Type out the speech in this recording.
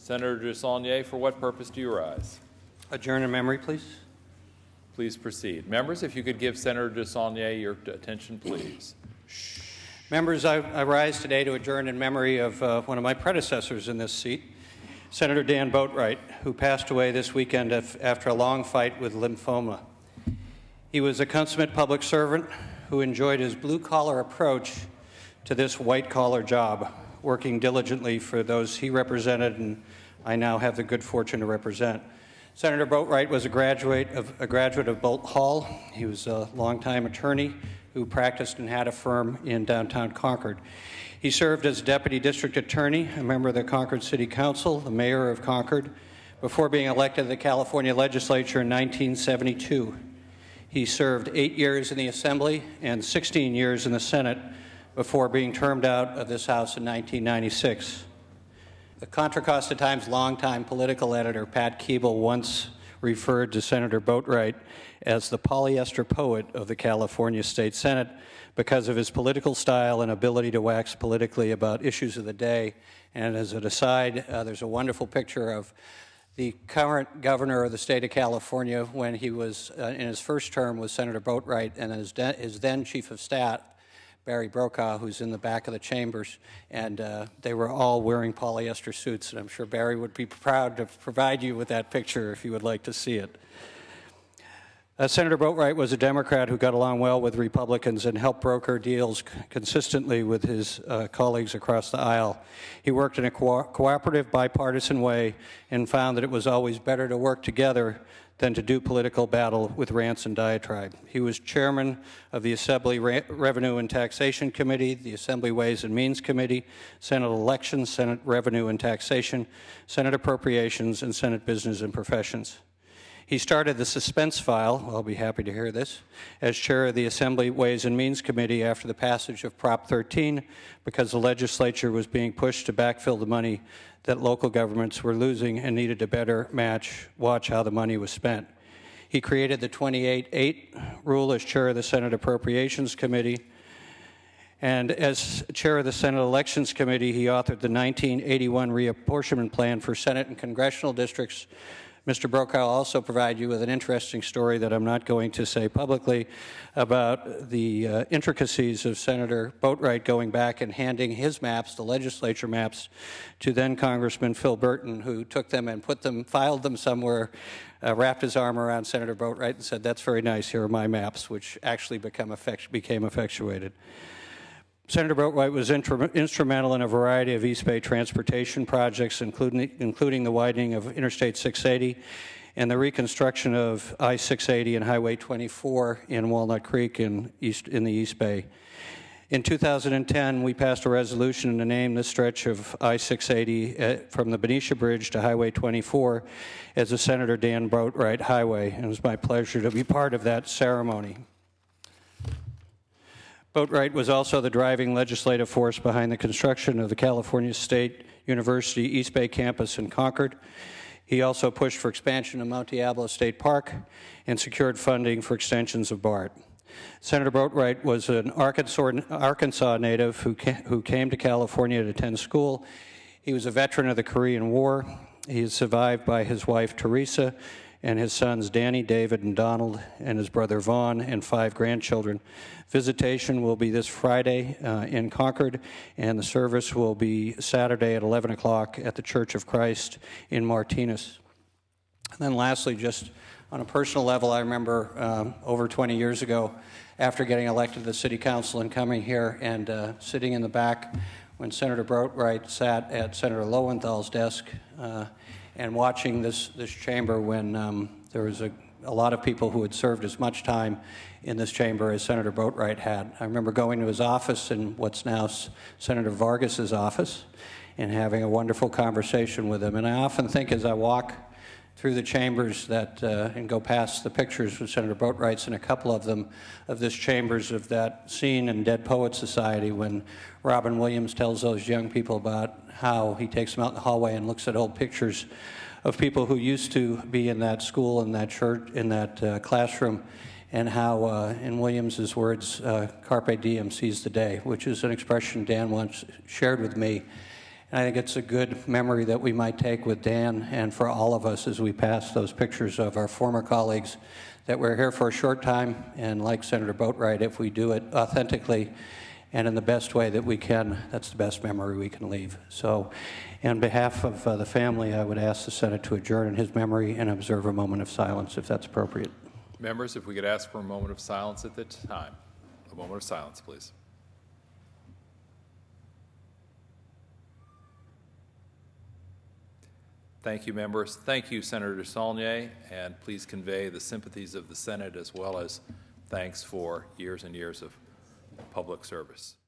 Senator DeSaulnier, for what purpose do you rise? Adjourn in memory, please. Please proceed. Members, if you could give Senator DeSaulnier your attention, please. Members, I rise today to adjourn in memory of one of my predecessors in this seat, Senator Dan Boatwright, who passed away this weekend after a long fight with lymphoma. He was a consummate public servant who enjoyed his blue-collar approach to this white-collar job, working diligently for those he represented and I now have the good fortune to represent. Senator Boatwright was a graduate of Bolt Hall. He was a longtime attorney who practiced and had a firm in downtown Concord. He served as Deputy District Attorney, a member of the Concord City Council, the Mayor of Concord, before being elected to the California Legislature in 1972. He served 8 years in the Assembly and 16 years in the Senate before being termed out of this House in 1996. The Contra Costa Times longtime political editor, Pat Keeble, once referred to Senator Boatwright as the polyester poet of the California State Senate because of his political style and ability to wax politically about issues of the day. And as an aside, there's a wonderful picture of the current governor of the state of California when he was in his first term was Senator Boatwright, and his then chief of staff, Barry Brokaw, who's in the back of the chambers, and they were all wearing polyester suits, and I'm sure Barry would be proud to provide you with that picture if you would like to see it. Senator Boatwright was a Democrat who got along well with Republicans and helped broker deals consistently with his colleagues across the aisle. He worked in a cooperative, bipartisan way and found that it was always better to work together than to do political battle with rants and diatribe. He was chairman of the Assembly Revenue and Taxation Committee, the Assembly Ways and Means Committee, Senate Elections, Senate Revenue and Taxation, Senate Appropriations, and Senate Business and Professions. He started the suspense file, I'll be happy to hear this, as chair of the Assembly Ways and Means Committee after the passage of Prop 13 because the legislature was being pushed to backfill the money that local governments were losing and needed to better watch how the money was spent. He created the 28-8 rule as chair of the Senate Appropriations Committee. And as chair of the Senate Elections Committee, he authored the 1981 reapportionment plan for Senate and congressional districts. Mr. Brokaw will also provide you with an interesting story that I'm not going to say publicly about the intricacies of Senator Boatwright going back and handing his maps, the legislature maps, to then Congressman Phil Burton, who took them and filed them somewhere, wrapped his arm around Senator Boatwright and said, "That's very nice, here are my maps," which actually became effectuated. Senator Boatwright was instrumental in a variety of East Bay transportation projects, including the widening of Interstate 680 and the reconstruction of I-680 and Highway 24 in Walnut Creek in the East Bay. In 2010, we passed a resolution to name this stretch of I-680 from the Benicia Bridge to Highway 24 as the Senator Dan Boatwright Highway, and it was my pleasure to be part of that ceremony. Boatwright was also the driving legislative force behind the construction of the California State University East Bay campus in Concord. He also pushed for expansion of Mount Diablo State Park and secured funding for extensions of BART. Senator Boatwright was an Arkansas native who came to California to attend school. He was a veteran of the Korean War. He is survived by his wife, Teresa, and his sons Danny, David, and Donald, and his brother Vaughn, and 5 grandchildren. Visitation will be this Friday in Concord, and the service will be Saturday at 11 o'clock at the Church of Christ in Martinez. And then lastly, just on a personal level, I remember over 20 years ago, after getting elected to the City Council and coming here and sitting in the back when Senator Boatwright sat at Senator Lowenthal's desk and watching this chamber when there was a lot of people who had served as much time in this chamber as Senator Boatwright had. I remember going to his office in what's now Senator Vargas's office and having a wonderful conversation with him. And I often think as I walk through the chambers that and go past the pictures with Senator Boatwright's and a couple of them of this chambers of that scene in Dead Poets Society when Robin Williams tells those young people about how he takes them out in the hallway and looks at old pictures of people who used to be in that school, in that church, in that classroom, and how, in Williams's words, carpe diem, seize the day, which is an expression Dan once shared with me. And I think it's a good memory that we might take with Dan and for all of us as we pass those pictures of our former colleagues that were here for a short time. And like Senator Boatwright, if we do it authentically and in the best way that we can, that's the best memory we can leave. So on behalf of the family, I would ask the Senate to adjourn in his memory and observe a moment of silence, if that's appropriate. Members, if we could ask for a moment of silence at that time. A moment of silence, please. Thank you, members. Thank you, Senator DeSaulnier, and please convey the sympathies of the Senate as well as thanks for years and years of public service.